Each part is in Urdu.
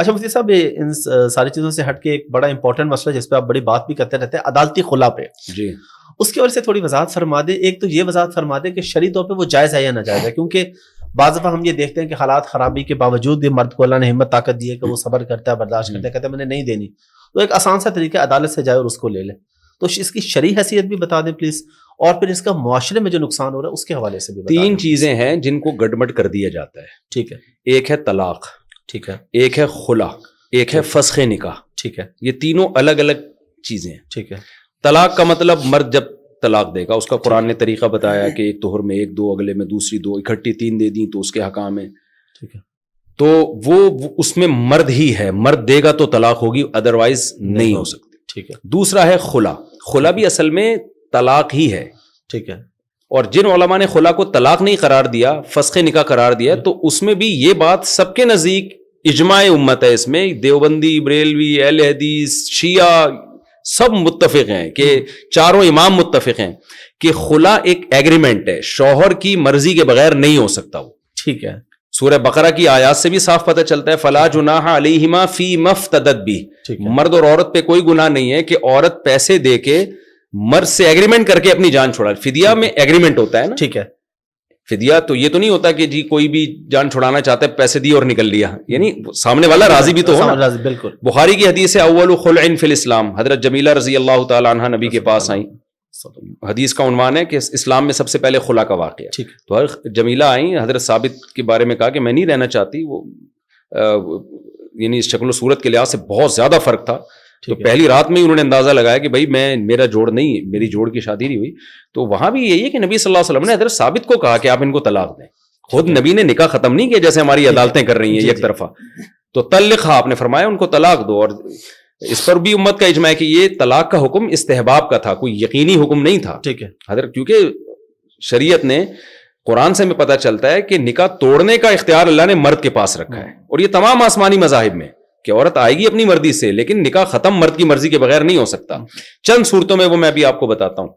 اچھا مفتی صاحب، ان ساری چیزوں سے ہٹ کے ایک بڑا امپورٹنٹ مسئلہ جس پہ آپ بڑی بات بھی کرتے رہتے ہیں، عدالتی خلا پہ، جی اس کی وجہ سے تھوڑی وضاحت فرما دیں. ایک تو یہ وضاحت فرما دیں کہ شرعی طور پہ وہ جائز ہے یا ناجائز ہے، کیونکہ بعض دفعہ ہم یہ دیکھتے ہیں کہ حالات خرابی کے باوجود بھی مرد کو اللہ نے ہمت طاقت دی ہے کہ وہ صبر کرتا ہے، برداشت کرتا ہے، کہتا ہے میں نے نہیں دینی، تو ایک آسان سا طریقہ عدالت سے جائے اور اس کو لے لے. تو اس کی شرعی حیثیت بھی بتا دیں پلیز، اور پھر اس کا معاشرے میں جو نقصان ہو رہا ہے اس کے حوالے سے بھی بتا دیں. 3 چیزیں ہیں جن کو گڑبڑ کر دیا جاتا ہے. ٹھیک ہے. ایک ہے طلاق، ٹھیک ہے. ایک ہے خلا، ایک ہے فسخ نکاح. ٹھیک ہے. یہ تینوں الگ الگ چیزیں ہیں. ٹھیک ہے. طلاق کا مطلب مرد جب طلاق دے گا، اس کا قرآن نے طریقہ بتایا کہ ایک طہر میں 1 2، اگلے میں دوسری 2، اکٹھی 3 دے دی تو اس کے حکام ہے. ٹھیک ہے. تو وہ اس میں مرد ہی ہے، مرد دے گا تو طلاق ہوگی، ادروائز نہیں ہو سکتی. ٹھیک ہے. دوسرا ہے خلا. خلا بھی اصل میں طلاق ہی ہے. ٹھیک ہے. اور جن علماء نے خلا کو طلاق نہیں قرار دیا، فسخ نکاح قرار دیا، تو اس میں بھی یہ بات سب کے نزدیک اجماع امت ہے. اس میں دیوبندی، بریلوی، اہل حدیث، شیعہ سب متفق ہیں کہ چاروں امام متفق ہیں کہ خلا ایک ایگریمنٹ ہے، شوہر کی مرضی کے بغیر نہیں ہو سکتا وہ. ٹھیک ہے. سورہ بقرہ کی آیات سے بھی صاف پتہ چلتا ہے فلا جناح علیہما فی مفتدت بھی. مرد اور عورت پہ کوئی گناہ نہیں ہے کہ عورت پیسے دے کے مرد سے ایگریمنٹ کر کے اپنی جان چھڑا. فدیہ میں ایگریمنٹ ہوتا ہے نا. ٹھیک ہے. فدیہ تو یہ تو نہیں ہوتا کہ جی کوئی بھی جان چھڑانا چاہتا ہے پیسے دی اور نکل لیا، یعنی سامنے والا راضی بھی تو ہو نا. بالکل. بخاری کی حدیث ہے اول خلع فی الاسلام. حضرت جمیلہ رضی اللہ تعالی عنہ نبی کے پاس آئیں. حدیث کا عنوان ہے کہ اسلام میں سب سے پہلے خلا کا واقعہ. تو جمیلہ آئیں، حضرت ثابت کے بارے میں کہا کہ میں نہیں رہنا چاہتی. وہ یعنی شکل و صورت کے لحاظ سے بہت زیادہ فرق تھا. تو پہلی رات میں ہی انہوں نے اندازہ لگایا کہ بھائی میرا جوڑ نہیں، میری جوڑ کی شادی نہیں ہوئی. تو وہاں بھی یہی ہے کہ نبی صلی اللہ علیہ وسلم نے حضرت ثابت کو کہا کہ آپ ان کو طلاق دیں. خود نبی نے نکاح ختم نہیں کیا جیسے ہماری عدالتیں کر رہی ہیں یک طرفہ. تو طلقھا آپ نے فرمایا ان کو طلاق دو. اور اس پر بھی امت کا اجماع ہے کہ یہ طلاق کا حکم استحباب کا تھا، کوئی یقینی حکم نہیں تھا. ٹھیک ہے. حضرت کیونکہ شریعت نے قرآن سے ہمیں پتہ چلتا ہے کہ نکاح توڑنے کا اختیار اللہ نے مرد کے پاس رکھا ہے. اور یہ تمام آسمانی مذاہب میں کہ عورت آئے گی اپنی مرضی سے، لیکن نکاح ختم مرد کی مرضی کے بغیر نہیں ہو سکتا. چند صورتوں میں وہ میں بھی آپ کو بتاتا ہوں.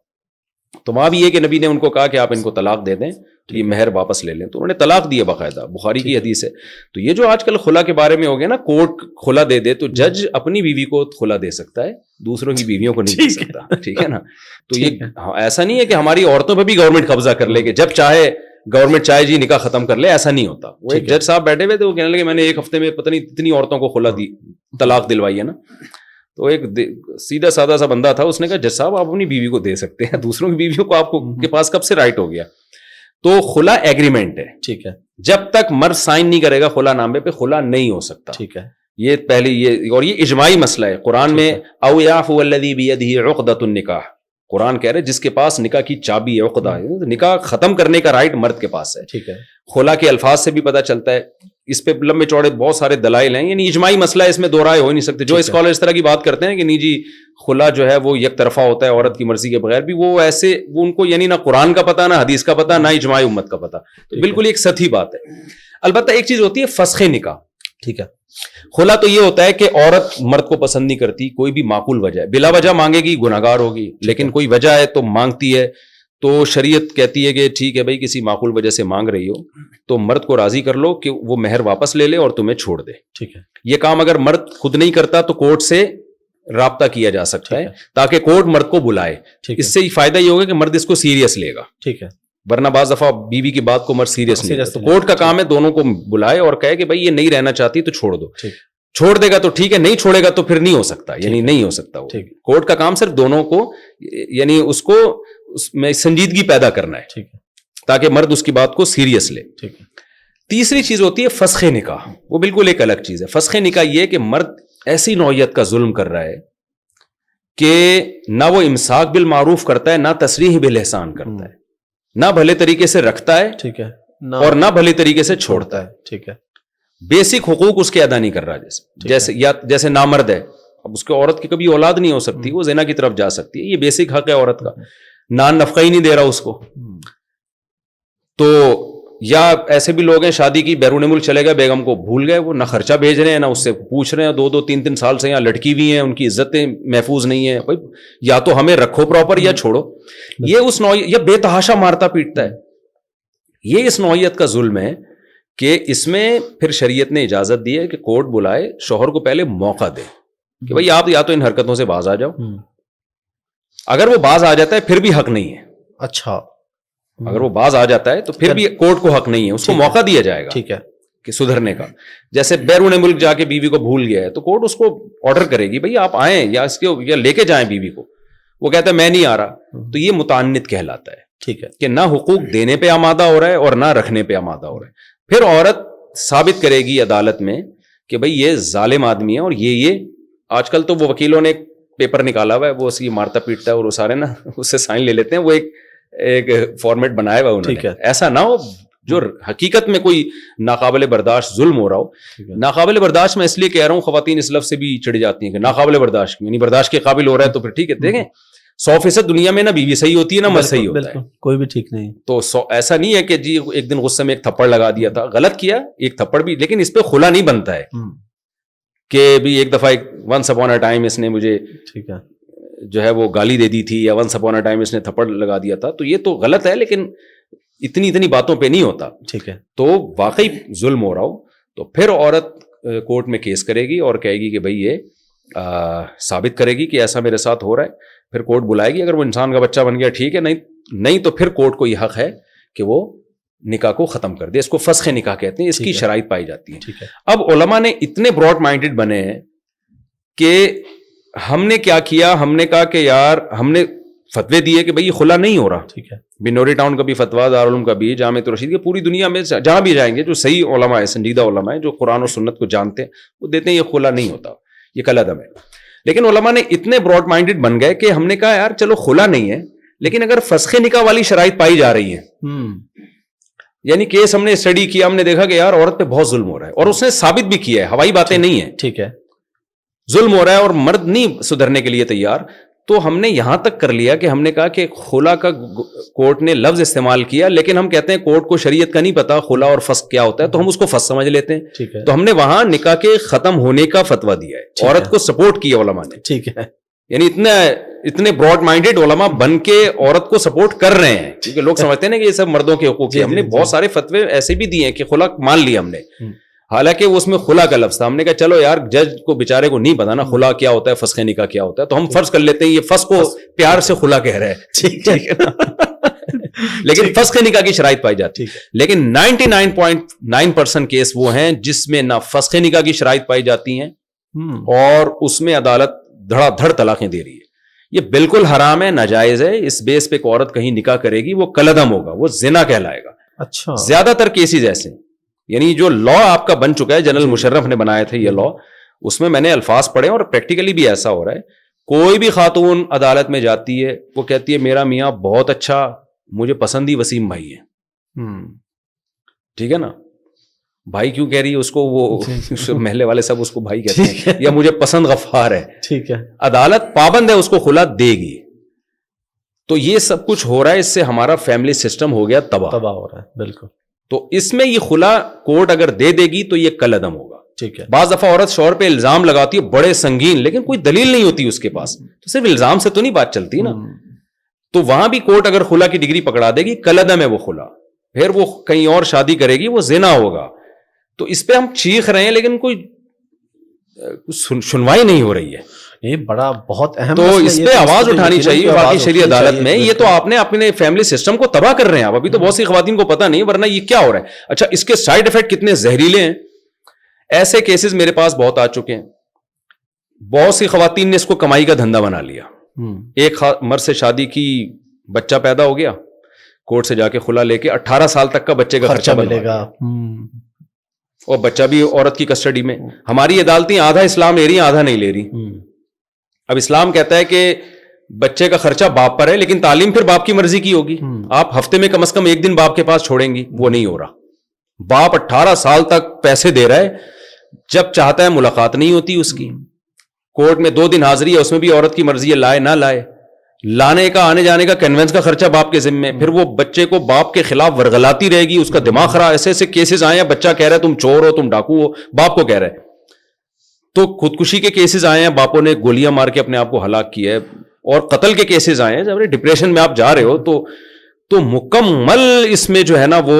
تو وہاں بھی یہ کہ نبی نے ان کو کہا کہ آپ ان کو طلاق دے دیں تو یہ مہر واپس لے لیں. تو انہوں نے طلاق دی ہے باقاعدہ، بخاری کی حدیث ہے. تو یہ جو آج کل خلا کے بارے میں ہو گیا نا، کورٹ خلا دے دے، تو جج اپنی بیوی کو خلا دے سکتا ہے، دوسروں کی بیویوں کو نہیں دے سکتا. ٹھیک ہے نا. تو یہ ایسا نہیں ہے کہ ہماری عورتوں پہ بھی گورنمنٹ قبضہ کر لے کہ جب چاہے گورنمنٹ چاہے جی نکاح ختم کر لے. ایسا نہیں ہوتا. وہ ایک جج صاحب بیٹھے ہوئے تھے، وہ کہنے لگے میں نے 1 ہفتے میں پتہ نہیں اتنی عورتوں کو خلا دی، طلاق دلوائی ہے نا. تو ایک سیدھا سادہ سا بندہ تھا، اس نے کہا جج صاحب آپ اپنی بیوی کو دے سکتے ہیں، دوسروں کی بیویوں کو آپ کو کے پاس کب سے رائٹ ہو گیا. تو خلا ایگریمنٹ ہے. ٹھیک ہے. جب تک مرد سائن نہیں کرے گا خلا نامے پہ خلا نہیں ہو سکتا. ٹھیک ہے. یہ پہلے یہ، اور یہ اجماعی مسئلہ ہے. قرآن میں او یعفو الذی بیدہ عقدۃ النکاح، قرآن کہہ رہے جس کے پاس نکاح کی چابی ہے، عقدہ ہے، نکاح ختم کرنے کا رائٹ مرد کے پاس ہے. ٹھیک ہے. خلا کے الفاظ سے بھی پتہ چلتا ہے. اس پہ لمبے چوڑے بہت سارے دلائل ہیں، یعنی اجماعی مسئلہ ہے، اس میں دو رائے ہو ہی نہیں سکتے. جو اسکالر اس طرح کی بات کرتے ہیں کہ نہیں جی خلا جو ہے وہ یک طرفہ ہوتا ہے عورت کی مرضی کے بغیر، بھی وہ ایسے وہ ان کو یعنی نہ قرآن کا پتہ، نہ حدیث کا پتہ، نہ اجماع امت کا پتہ. تو بالکل ایک سطحی بات ہے. البتہ ایک چیز ہوتی ہے فسخ نکاح. ٹھیک ہے. خلا تو یہ ہوتا ہے کہ عورت مرد کو پسند نہیں کرتی، کوئی بھی معقول وجہ ہے، بلا وجہ مانگے گی گناہگار ہوگی، لیکن کوئی وجہ ہے تو مانگتی ہے. تو شریعت کہتی ہے کہ ٹھیک ہے بھائی کسی معقول وجہ سے مانگ رہی ہو تو مرد کو راضی کر لو کہ وہ مہر واپس لے لے اور تمہیں چھوڑ دے. ٹھیک ہے. یہ کام اگر مرد خود نہیں کرتا تو کورٹ سے رابطہ کیا جا سکتا ہے تاکہ کورٹ مرد کو بلائے. اس سے فائدہ یہ ہوگا کہ مرد اس کو سیریس لے گا. ٹھیک ہے. ورنہ بعض دفعہ بیوی کی بات کو مرد سیریس نہیں. تو کورٹ کا کام ہے دونوں کو بلائے اور کہے کہ بھائی یہ نہیں رہنا چاہتی تو چھوڑ دو. چھوڑ دے گا تو ٹھیک ہے، نہیں چھوڑے گا تو پھر نہیں ہو سکتا، یعنی نہیں ہو سکتا. کورٹ کا کام صرف دونوں کو یعنی اس کو اس میں سنجیدگی پیدا کرنا ہے تاکہ مرد اس کی بات کو سیریس لے. تیسری چیز ہوتی ہے فسخ نکاح. وہ بالکل ایک الگ چیز ہے. فسخ نکاح یہ کہ مرد ایسی نوعیت کا ظلم کر رہا ہے کہ نہ وہ امساک بالمعروف کرتا ہے، نہ تصریح بالاحسان کرتا ہے، نہ بھلے طریقے سے رکھتا ہے، ٹھیک ہے، اور نہ بھلے طریقے سے چھوڑتا ہے. ٹھیک ہے. بیسک حقوق اس کے ادا نہیں کر رہا. جیسے نامرد ہے، اب اس کے عورت کی کبھی اولاد نہیں ہو سکتی، وہ زنا کی طرف جا سکتی ہے، یہ بیسک حق ہے عورت کا. نان نفقہ ہی نہیں دے رہا اس کو. تو یا ایسے بھی لوگ ہیں شادی کی بیرون ملک چلے گئے، بیگم کو بھول گئے، وہ نہ خرچہ بھیج رہے ہیں نہ اس سے پوچھ رہے ہیں، 2-3 سال سے یہاں لڑکی ہوئی ہیں، ان کی عزتیں محفوظ نہیں ہیں. بھائی یا تو ہمیں رکھو پراپر یا چھوڑو. یہ اس نوعیت یا بے تحاشا مارتا پیٹتا ہے. یہ اس نوعیت کا ظلم ہے کہ اس میں پھر شریعت نے اجازت دی ہے کہ کورٹ بلائے, شوہر کو پہلے موقع دے کہ بھائی آپ یا تو ان حرکتوں سے باز آ جاؤ. اگر وہ باز آ جاتا ہے پھر بھی حق نہیں ہے. اچھا, اگر وہ باز آ جاتا ہے تو پھر بھی کورٹ کو حق نہیں ہے, اس کو موقع دیا جائے گا ٹھیک ہے کہ سدھرنے کا. جیسے بیرون ملک جا کے بیوی کو بھول گیا ہے تو کورٹ اس کو آرڈر کرے گی بھائی آپ آئیں یا اس کے یا لے کے جائیں بیوی کو. وہ کہتا ہے میں نہیں آ رہا, تو یہ متعنت کہلاتا ہے. ٹھیک ہے کہ نہ حقوق دینے پہ آمادہ ہو رہا ہے اور نہ رکھنے پہ آمادہ ہو رہا ہے. پھر عورت ثابت کرے گی عدالت میں کہ بھئی یہ ظالم آدمی ہے اور یہ آج کل تو وہ وکیلوں نے ایک پیپر نکالا ہوا ہے, وہ اسی مارتا پیٹتا ہے اور وہ سارے نا اس سے سائن لے لیتے ہیں, وہ ایک فارمیٹ بنایا ہوا انہوں نے. ایسا نہ ہو جو حقیقت میں کوئی ناقابل برداشت ظلم ہو رہا ہو. ناقابل برداشت میں اس لیے کہہ رہا ہوں, خواتین اس لفظ سے بھی چڑ جاتی ہیں کہ ناقابل برداشت, یعنی برداشت کے قابل ہو رہا ہے تو پھر ٹھیک ہے. دیکھیں 100% دنیا میں نا بیوی صحیح ہوتی ہے نا مرد صحیح ہوتا ہے, کوئی بھی ٹھیک نہیں. تو ایسا نہیں ہے کہ جی ایک دن غصے میں ایک تھپڑ لگا دیا تھا, غلط کیا ایک تھپڑ بھی, لیکن اس پہ کھلا نہیں بنتا ہے کہ بھی ایک دفعہ ونس اپون اے ٹائم اس نے مجھے ٹھیک ہے جو ہے وہ گالی دے دی تھی یا ونس اپون اے ٹائم اس نے تھپڑ لگا دیا تھا, تو یہ تو غلط ہے, لیکن اتنی باتوں پہ نہیں ہوتا. ٹھیک ہے, تو واقعی ظلم ہو رہا ہو تو پھر عورت کورٹ میں کیس کرے گی اور کہے گی کہ بھئی یہ ثابت کرے گی کہ ایسا میرے ساتھ ہو رہا ہے. پھر کورٹ بلائے گی, اگر وہ انسان کا بچہ بن گیا ٹھیک ہے, نہیں تو پھر کورٹ کو یہ حق ہے کہ وہ نکاح کو ختم کر دے. اس کو فسخ نکاح کہتے ہیں, اس کی شرائط پائی جاتی ہیں. اب علماء نے اتنے براڈ مائنڈڈ بنے ہیں کہ ہم نے کیا کیا, ہم نے کہا کہ یار ہم نے فتوے دیے کہ بھئی یہ خلا نہیں ہو رہا. ٹھیک ہے, بنوری ٹاؤن کا بھی فتویٰ, دارالعلوم کا بھی, جامعۃ الرشید کے, پوری دنیا میں جہاں بھی جائیں گے جو صحیح علماء ہیں, سنجیدہ علماء ہیں, جو قرآن و سنت کو جانتے ہیں, وہ دیتے ہیں یہ خلا نہیں ہوتا, یہ کالعدم ہے. لیکن علماء نے اتنے براڈ مائنڈڈ بن گئے کہ ہم نے کہا یار چلو خلا نہیں ہے, لیکن اگر فسخ نکاح والی شرائط پائی جا رہی ہیں, یعنی کیس ہم نے اسٹڈی کیا, ہم نے دیکھا کہ یار عورت پہ بہت ظلم ہو رہا ہے اور اس نے ثابت بھی کیا ہے, ہوائی باتیں نہیں ہیں. ٹھیک ہے, ظلم ہو رہا ہے اور مرد نہیں سدھرنے کے لیے تیار, تو ہم نے یہاں تک کر لیا کہ ہم نے کہا کہ خلا کا کورٹ نے لفظ استعمال کیا, لیکن ہم کہتے ہیں کورٹ کو شریعت کا نہیں پتا خلا اور فسخ کیا ہوتا ہے, تو ہم اس کو فسخ سمجھ لیتے ہیں. تو ہم نے وہاں نکاح کے ختم ہونے کا فتویٰ دیا ہے, عورت کو سپورٹ کیا علماء نے. ٹھیک ہے, یعنی اتنے براڈ مائنڈڈ علماء بن کے عورت کو سپورٹ کر رہے ہیں, کیونکہ لوگ سمجھتے ہیں کہ یہ سب مردوں کے حقوق ہیں. ہم نے بہت سارے فتوے ایسے بھی دیے ہیں کہ خلا مان لیا ہم نے, حالانکہ اس میں خلا کا لفظ تھا. ہم نے کہا چلو یار جج کو بیچارے کو نہیں پتا نا خلا کیا ہوتا ہے, فسخ نکاح کیا ہوتا ہے, تو ہم فرض کر لیتے ہیں یہ فسخ کو پیار سے خلا کہہ رہے ہیں. ٹھیک ہے, لیکن فسخ نکاح کی شرائط پائی جاتی ہے. لیکن 99.9% کیس وہ ہیں جس میں نہ فسخ نکاح کی شرائط پائی جاتی ہیں اور اس میں عدالت دھڑا دھڑ طلاقیں دے رہی ہے. یہ بالکل حرام ہے, ناجائز ہے. اس بیس پہ ایک عورت کہیں نکاح کرے گی وہ کالعدم ہوگا, وہ زنا کہلائے گا. اچھا, زیادہ تر کیسز ایسے ہیں, یعنی جو لا آپ کا بن چکا ہے, جنرل مشرف نے بنایا تھا یہ لا, اس میں نے الفاظ پڑھے اور پریکٹیکلی بھی ایسا ہو رہا ہے. کوئی بھی خاتون عدالت میں جاتی ہے, وہ کہتی ہے میرا میاں بہت اچھا, مجھے پسند ہی وسیم بھائی ہے. ٹھیک ہے نا, بھائی کیوں کہہ رہی ہے اس کو, وہ محلے والے سب اس کو بھائی کہتے ہیں, یا مجھے پسند غفار ہے. ٹھیک ہے, عدالت پابند ہے, اس کو خلا دے گی. تو یہ سب کچھ ہو رہا ہے, اس سے ہمارا فیملی سسٹم ہو گیا تباہ ہو رہا ہے. بالکل, تو اس میں یہ خلا کورٹ اگر دے دے گی تو یہ کالعدم ہوگا. ٹھیک ہے, بعض دفعہ عورت شوہر پہ الزام لگاتی ہے بڑے سنگین, لیکن کوئی دلیل نہیں ہوتی اس کے پاس, تو صرف الزام سے تو نہیں بات چلتی نا. تو وہاں بھی کورٹ اگر خلا کی ڈگری پکڑا دے گی, کالعدم ہے وہ خلا, پھر وہ کہیں اور شادی کرے گی, وہ زنا ہوگا. تو اس پہ ہم چیخ رہے ہیں لیکن کوئی سنوائی نہیں ہو رہی ہے. یہ بڑا بہت اہم, تو اس پہ آواز اٹھانی چاہیے باقی شرعی عدالت میں. یہ تو آپ نے اپنے فیملی سسٹم کو تباہ کر رہے ہیں آپ. ابھی تو بہت سی خواتین کو پتہ نہیں, ورنہ یہ کیا ہو رہا ہے. اچھا, اس کے سائیڈ افیکٹ کتنے زہریلے ہیں. ایسے کیسز میرے پاس بہت آ چکے ہیں. بہت سی خواتین نے اس کو کمائی کا دھندا بنا لیا. ایک مرد سے شادی کی, بچہ پیدا ہو گیا, کورٹ سے جا کے خلا لے کے 18 سال تک کا بچے کا خرچہ ملے گا, اور بچہ بھی عورت کی کسٹڈی میں. ہماری عدالتیں آدھا اسلام لے رہی ہیں, آدھا نہیں لے رہی. اب اسلام کہتا ہے کہ بچے کا خرچہ باپ پر ہے, لیکن تعلیم پھر باپ کی مرضی کی ہوگی. آپ ہفتے میں کم از کم ایک دن باپ کے پاس چھوڑیں گی, وہ نہیں ہو رہا. باپ 18 سال تک پیسے دے رہا ہے, جب چاہتا ہے ملاقات نہیں ہوتی اس کی. کورٹ میں 2 دن حاضری ہے, اس میں بھی عورت کی مرضی ہے, لائے نہ لائے. لانے کا, آنے جانے کا, کنوینس کا خرچہ باپ کے ذمے. پھر وہ بچے کو باپ کے خلاف ورغلاتی رہے گی, اس کا دماغ خراب. ایسے ایسے کیسز آئے ہیں, بچہ کہہ رہا ہے تم چور ہو, تم ڈاکو ہو, باپ کو کہہ رہا ہے. تو خودکشی کے کیسز آئے ہیں, باپوں نے گولیاں مار کے اپنے آپ کو ہلاک کیا ہے. اور قتل کے کیسز آئے ہیں. جب ڈپریشن میں آپ جا رہے ہو تو مکمل اس میں جو ہے نا وہ